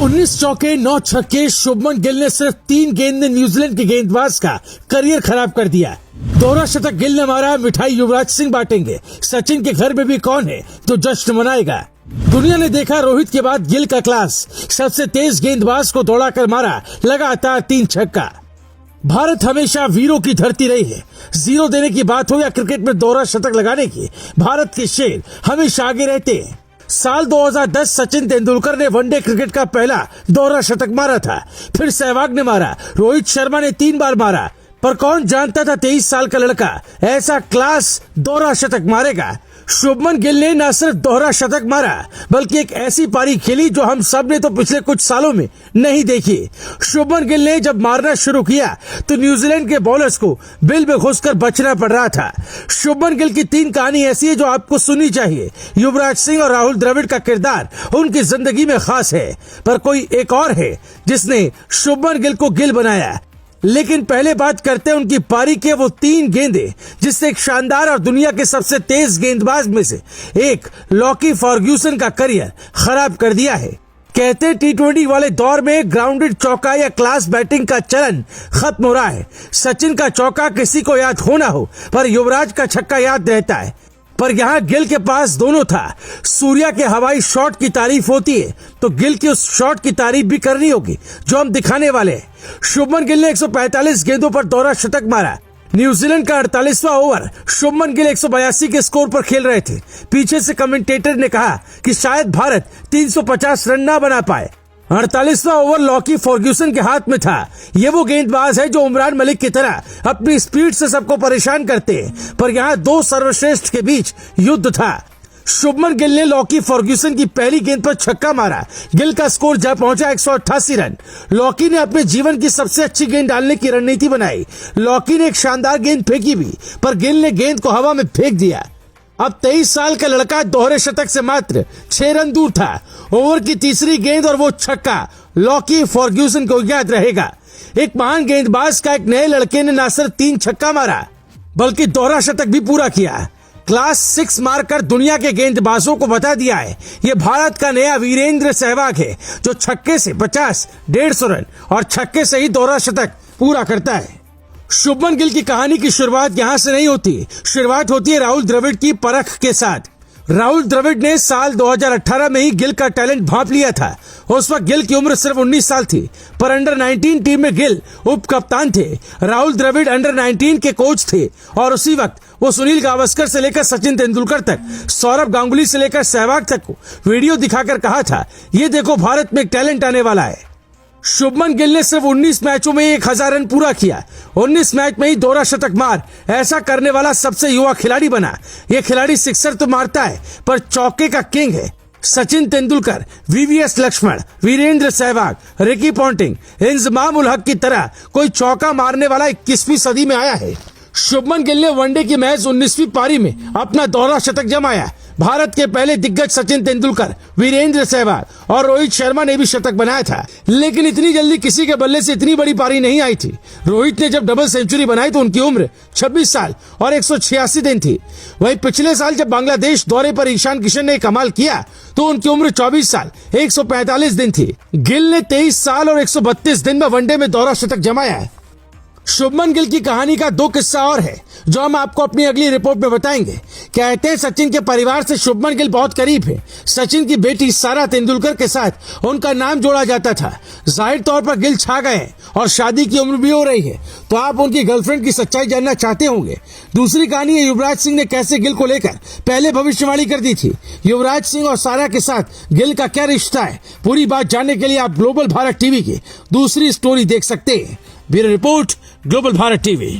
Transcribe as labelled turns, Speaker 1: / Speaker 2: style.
Speaker 1: 19 चौके 9 छक्के शुभमन गिल ने सिर्फ 3 गेंद में न्यूजीलैंड के गेंदबाज का करियर खराब कर दिया। दोहरा शतक गिल ने मारा, मिठाई युवराज सिंह बांटेंगे। सचिन के घर में भी कौन है तो जश्न मनाएगा। दुनिया ने देखा रोहित के बाद गिल का क्लास, सबसे तेज गेंदबाज को दौड़ाकर मारा लगातार 3 छक्का। भारत हमेशा वीरों की धरती रही है। जीरो देने की बात हो या क्रिकेट में दोहरा शतक लगाने की, भारत के शेर हमेशा आगे रहते हैं। साल 2010 सचिन तेंदुलकर ने वनडे क्रिकेट का पहला दोहरा शतक मारा था, फिर सहवाग ने मारा, रोहित शर्मा ने 3 बार मारा। पर कौन जानता था 23 साल का लड़का ऐसा क्लास दोहरा शतक मारेगा। शुभमन गिल ने न सिर्फ दोहरा शतक मारा बल्कि एक ऐसी पारी खेली जो हम सब ने तो पिछले कुछ सालों में नहीं देखी। शुभमन गिल ने जब मारना शुरू किया तो न्यूजीलैंड के बॉलर्स को बिल में घुसकर बचना पड़ रहा था। शुभमन गिल की 3 कहानी ऐसी है जो आपको सुननी चाहिए। युवराज सिंह और राहुल द्रविड़ का किरदार उनकी जिंदगी में खास है, पर कोई एक और है जिसने शुभमन गिल को गिल बनाया। लेकिन पहले बात करते हैं उनकी पारी के वो 3 गेंदें जिससे एक शानदार और दुनिया के सबसे तेज गेंदबाज में से एक लॉकी फर्ग्यूसन का करियर खराब कर दिया है। कहते हैं T20 वाले दौर में ग्राउंडेड चौका या क्लास बैटिंग का चलन खत्म हो रहा है। सचिन का चौका किसी को याद हो ना हो, पर युवराज का छक्का याद रहता है। पर यहाँ गिल के पास दोनों था। सूर्या के हवाई शॉट की तारीफ होती है तो गिल की उस शॉट की तारीफ भी करनी होगी जो हम दिखाने वाले हैं। शुभमन गिल ने 145 गेंदों पर दोहरा शतक मारा। न्यूजीलैंड का 48वां ओवर शुभमन गिल 182 के स्कोर पर खेल रहे थे। पीछे से कमेंटेटर ने कहा कि शायद भारत 350 रन ना बना पाए। 48वां ओवर लॉकी फर्ग्यूसन के हाथ में था। ये वो गेंदबाज है जो उमरान मलिक की तरह अपनी स्पीड से सबको परेशान करते हैं, पर यहाँ 2 सर्वश्रेष्ठ के बीच युद्ध था। शुभमन गिल ने लॉकी फर्ग्यूसन की पहली गेंद पर छक्का मारा। गिल का स्कोर जा पहुंचा 188 रन। लॉकी ने अपने जीवन की सबसे अच्छी गेंद डालने की रणनीति बनाई। लॉकी ने एक शानदार गेंद फेंकी भी, पर गिल ने गेंद को हवा में फेंक दिया। अब 23 साल का लड़का दोहरे शतक से मात्र 6 रन दूर था। ओवर की तीसरी गेंद और वो छक्का लॉकी फर्ग्यूसन को याद रहेगा। एक महान गेंदबाज का एक नए लड़के ने न सिर्फ 3 छक्का मारा बल्कि दोहरा शतक भी पूरा किया। क्लास 6 मारकर दुनिया के गेंदबाजों को बता दिया है ये भारत का नया वीरेंद्र सहवाग है जो छक्के से 50, 150 रन और छक्के से ही दोहरा शतक पूरा करता है। शुभमन गिल की कहानी की शुरुआत यहाँ से नहीं होती। शुरुआत होती है राहुल द्रविड़ की परख के साथ। राहुल द्रविड़ ने साल 2018 में ही गिल का टैलेंट भांप लिया था। उस वक्त गिल की उम्र सिर्फ 19 साल थी, पर अंडर 19 टीम में गिल उप कप्तान थे। राहुल द्रविड़ अंडर 19 के कोच थे और उसी वक्त वो सुनील गावस्कर से लेकर सचिन तेंदुलकर तक, सौरभ गांगुली से लेकर सहवाग तक को वीडियो दिखाकर कहा था ये देखो भारत में एक टैलेंट आने वाला है। शुभमन गिल ने सिर्फ 19 मैचों में 1000 रन पूरा किया। 19 मैच में ही दोहरा शतक मार ऐसा करने वाला सबसे युवा खिलाड़ी बना। ये खिलाड़ी सिक्सर तो मारता है पर चौके का किंग है। Sachin Tendulkar, VVS Laxman, Virender Sehwag, Ricky Ponting, Inzamam ul Haq की तरह कोई चौका मारने वाला 21वीं सदी में आया है। शुभमन गिल ने वनडे की मैच 19वीं पारी में अपना दोहरा शतक जमाया। भारत के पहले दिग्गज सचिन तेंदुलकर, वीरेंद्र सहवाग और रोहित शर्मा ने भी शतक बनाया था, लेकिन इतनी जल्दी किसी के बल्ले से इतनी बड़ी पारी नहीं आई थी। रोहित ने जब डबल सेंचुरी बनाई तो उनकी उम्र 26 साल और 186 दिन थी। वहीं पिछले साल जब बांग्लादेश दौरे पर ईशान किशन ने कमाल किया तो उनकी उम्र 24 साल 145 दिन थी। गिल ने 23 साल और 132 दिन में वनडे में दोहरा शतक जमाया है। शुभमन गिल की कहानी का 2 किस्सा और है जो हम आपको अपनी अगली रिपोर्ट में बताएंगे। कहते हैं सचिन के परिवार से शुभमन गिल बहुत करीब है। सचिन की बेटी सारा तेंदुलकर के साथ उनका नाम जोड़ा जाता था। जाहिर तौर पर गिल छा गए और शादी की उम्र भी हो रही है, तो आप उनकी गर्लफ्रेंड की सच्चाई जानना चाहते होंगे। दूसरी कहानी है युवराज सिंह ने कैसे गिल को लेकर पहले भविष्यवाणी कर दी थी। युवराज सिंह और सारा के साथ गिल का क्या रिश्ता है, पूरी बात जानने के लिए आप ग्लोबल भारत टीवी की दूसरी स्टोरी देख सकते हैं। Bureau report, global Bharat TV.